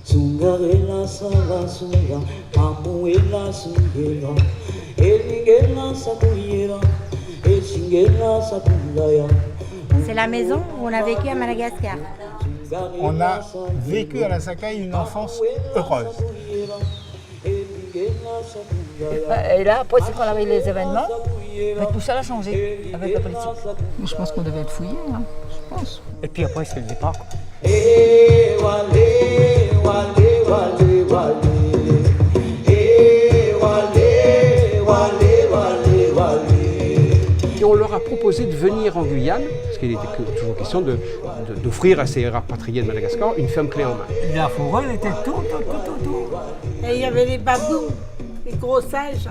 Sungarela sala sunga, amuela sungela, elingela sakuyera, esingela sakundaya. C'est la maison où on a vécu à Madagascar. On a vécu à la Sakai une enfance heureuse. Et là, après, c'est quand arrive les événements, tout ça a changé avec la politique. Je pense qu'on devait être fouillé, hein, je pense. Et puis après, c'est le départ, quoi. Et on leur a proposé de venir en Guyane, parce qu'il était toujours question d'offrir à ces rapatriés de Madagascar une ferme clé en main. La forêt était tout. Et il y avait les babous, les gros singes.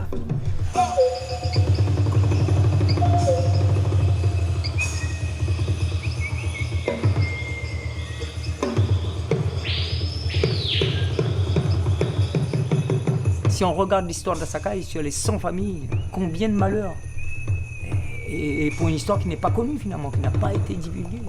Si on regarde l'histoire de la Sakai sur les 100 familles, combien de malheurs. Et pour une histoire qui n'est pas connue finalement, qui n'a pas été divulguée.